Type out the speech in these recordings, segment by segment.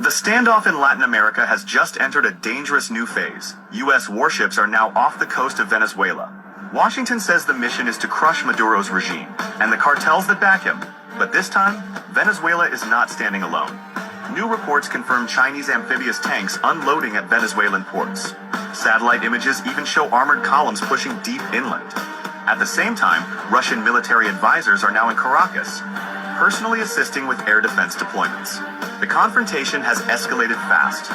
The standoff in Latin America has just entered a dangerous new phase. U.S. warships are now off the coast of Venezuela. Washington says the mission is to crush Maduro's regime and the cartels that back him. But this time, Venezuela is not standing alone. New reports confirm Chinese amphibious tanks unloading at Venezuelan ports. Satellite images even show armored columns pushing deep inland. At the same time, Russian military advisors are now in Caracas, personally assisting with air defense deployments. The confrontation has escalated fast.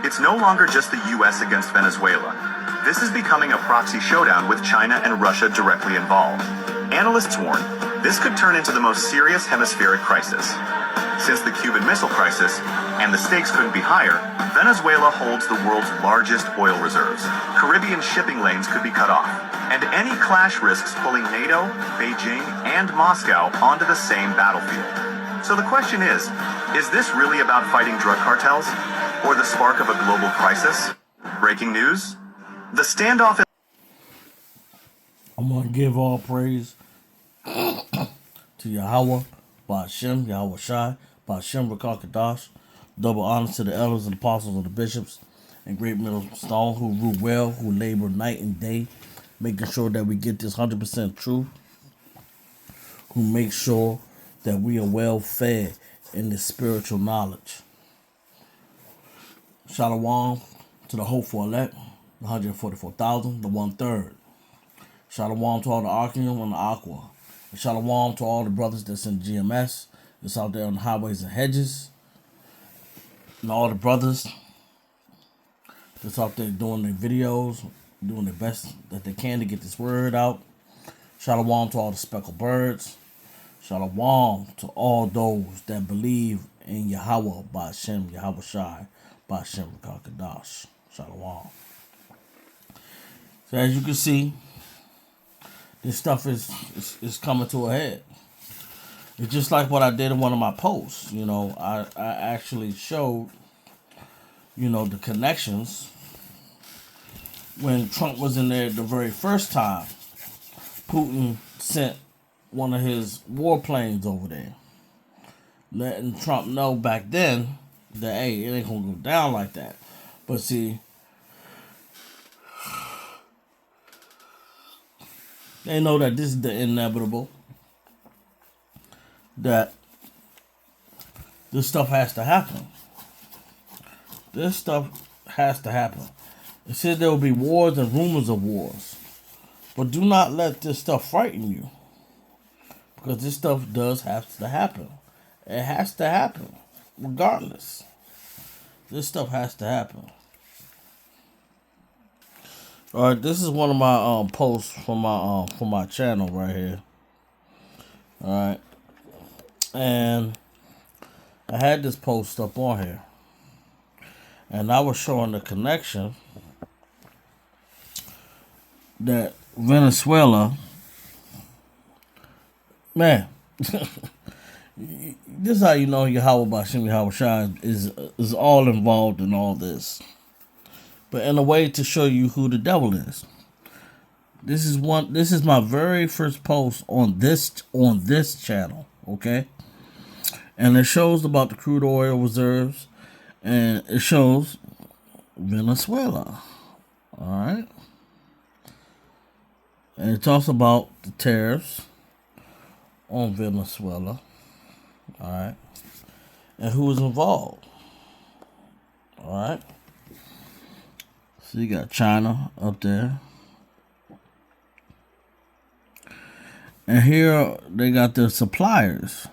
It's no longer just the U.S. against Venezuela. This is becoming a proxy showdown with China and Russia directly involved. Analysts warn this could turn into the most serious hemispheric crisis. Since the Cuban Missile Crisis, and the stakes couldn't be higher, Venezuela holds the world's largest oil reserves. Caribbean shipping lanes could be cut off, and any clash risks pulling NATO, Beijing, and Moscow onto the same battlefield. So the question is this really about fighting drug cartels, or the spark of a global crisis? Breaking news: the standoff in I'm going to give all praise to Yahweh, Ba'ashem, Yahweh Shai, Ba'ashem, Rakakadash. Double honor to the elders and apostles and the bishops and great middle stone who rule well, who labor night and day, making sure that we get this 100% truth, who make sure that we are well fed in this spiritual knowledge. Shalom to the hopeful elect, the 144,000, the 1/3. Shalom to all the Archangel and the Aqua. And shalom to all the brothers that's in GMS, that's out there on the highways and hedges. And all the brothers that's out there doing their videos, doing their best that they can to get this word out. Shalom to all the speckled birds. Shalom to all those that believe in Yahweh, Ba'ashem, Yahweh Shai, Ba'ashem, Rakakadash. Shalom. So as you can see, this stuff is coming to a head. It's just like what I did in one of my posts. You know, I actually showed, you know, the connections when Trump was in there the very first time. Putin sent one of his warplanes over there, letting Trump know back then that, hey, it ain't gonna go down like that. But see, they know that this is the inevitable, that this stuff has to happen. This stuff has to happen. It said there will be wars and rumors of wars. But do not let this stuff frighten you. Because this stuff does have to happen. It has to happen. Regardless. This stuff has to happen. Alright, this is one of my posts from my channel right here. Alright. And I had this post up on here. And I was showing the connection that Venezuela, man, this is how you know Yahweh Ba'ashem Yahweh Shai is all involved in all this. But in a way to show you who the devil is. This is my very first post on this channel, okay? And it shows about the crude oil reserves, and it shows Venezuela. Alright? And it talks about the tariffs on Venezuela. Alright? And who is involved. Alright? So you got China up there. And here they got their suppliers.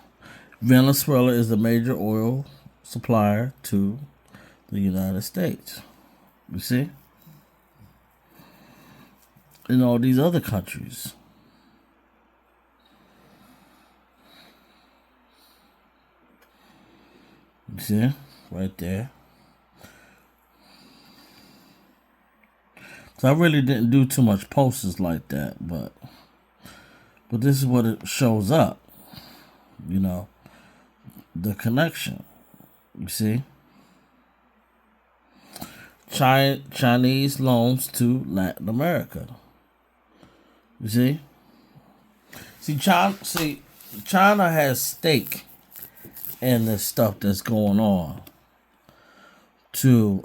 Venezuela is a major oil supplier to the United States. You see? In all these other countries. You see? Right there. So I really didn't do too much posters like that, but this is what it shows up. You know, the connection. You see? Chinese loans to Latin America. You see? China has stake in this stuff that's going on. to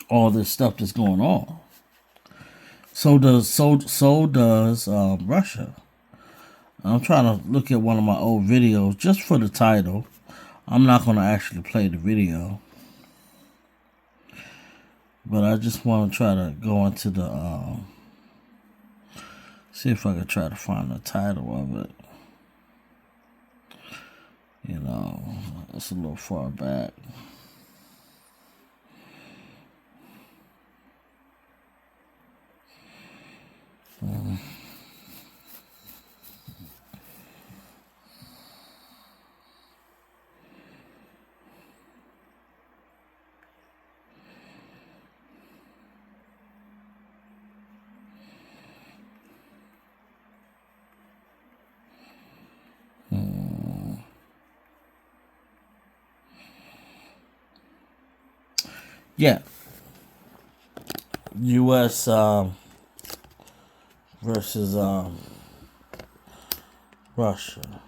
all this stuff that's going on. So does Russia. I'm trying to look at one of my old videos just for the title. I'm not going to actually play the video, but I just want to try to go into the see if I can try to find the title of it. You know, it's a little far back. Yeah. U.S. Versus Russia.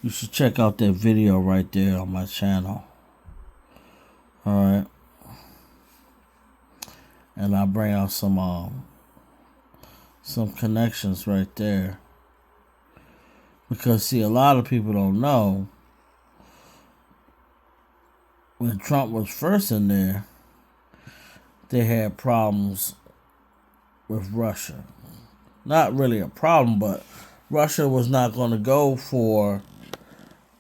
You should check out that video right there on my channel. Alright. And I'll bring out some connections right there. Because see, a lot of people don't know, when Trump was first in there, they had problems with Russia. Not really a problem, but Russia was not going to go for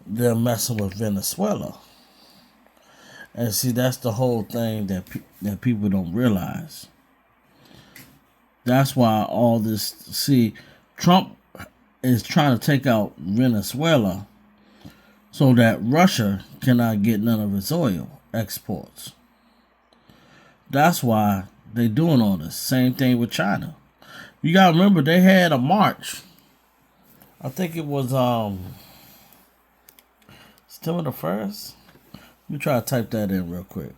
them messing with Venezuela. And see, that's the whole thing that people don't realize. That's why all this, see, Trump is trying to take out Venezuela so that Russia cannot get none of its oil exports. That's why they doing all this. Same thing with China. You gotta remember, they had a march. I think it was September the 1st. Let me try to type that in real quick.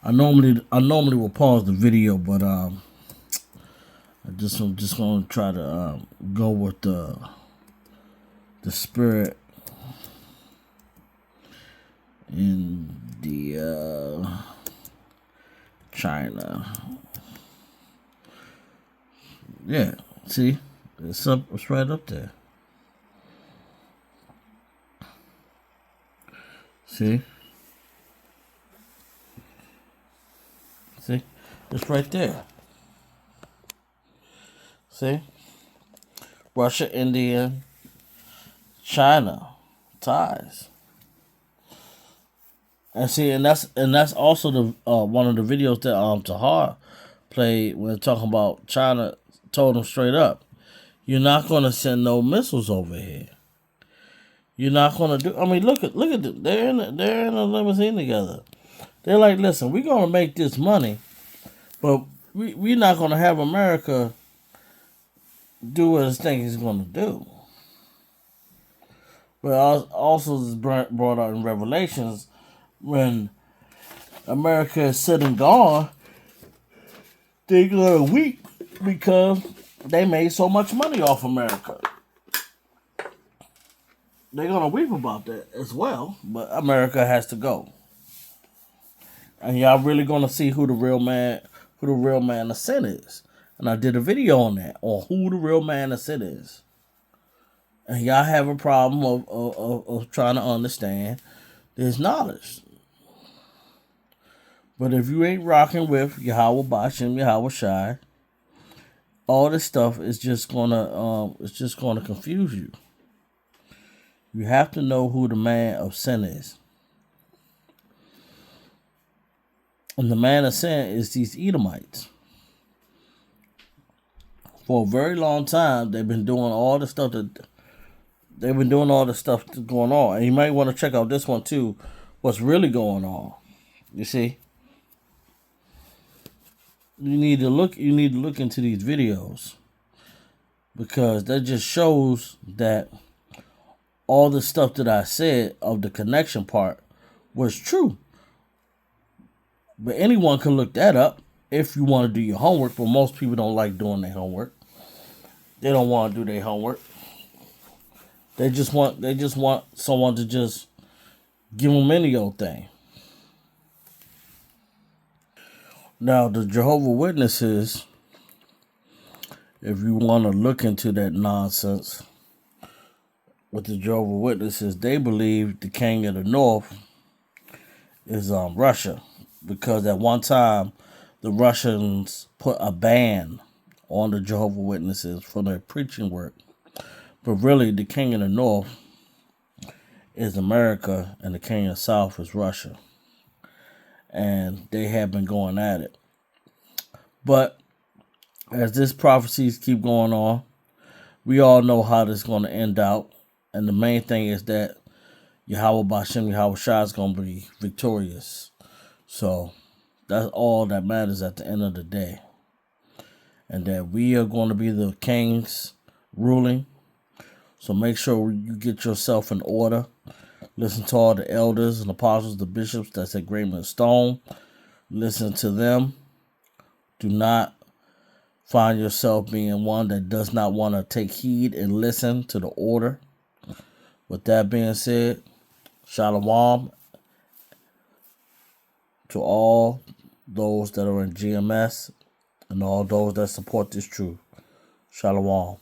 I normally will pause the video, but I'm just gonna try to go with the spirit. India, China. Yeah, see, it's right up there. See, it's right there. See, Russia, India, China ties. And see, and that's also the one of the videos that Tahar played when talking about China. Told him straight up, you're not gonna send no missiles over here. You're not gonna do. I mean, look at them. They're in a limousine together. They're like, listen, we're gonna make this money, but we're not gonna have America do what it's thinking it's gonna do. But also is brought out in Revelations, when America is sitting gone, they're gonna weep because they made so much money off America. They're gonna weep about that as well, but America has to go. And y'all really gonna see who the real man of sin is. And I did a video on that, on who the real man of sin is. And y'all have a problem of trying to understand this knowledge. But if you ain't rocking with Yahweh Bashem, Yahweh Shai, all this stuff is just gonna confuse you. You have to know who the man of sin is. And the man of sin is these Edomites. For a very long time, they've been doing all the stuff that's going on. And you might want to check out this one too, what's really going on. You see? You need to look into these videos, because that just shows that all the stuff that I said of the connection part was true. But anyone can look that up if you want to do your homework, but most people don't like doing their homework. They don't want to do their homework. They just want someone to just give them any old thing. Now, the Jehovah Witnesses, if you want to look into that nonsense with the Jehovah Witnesses, they believe the king of the north is Russia, because at one time the Russians put a ban on the Jehovah Witnesses for their preaching work. But really, the king of the north is America, and the king of the south is Russia. And they have been going at it. But as this prophecies keep going on, we all know how this is going to end out. And the main thing is that Yahweh Bashem, Yahweh Shai is going to be victorious. So that's all that matters at the end of the day. And that we are going to be the kings ruling. So make sure you get yourself in order. Listen to all the elders and apostles, the bishops that's at Grayman Stone. Listen to them. Do not find yourself being one that does not want to take heed and listen to the order. With that being said, Shalom to all those that are in GMS and all those that support this truth. Shalom.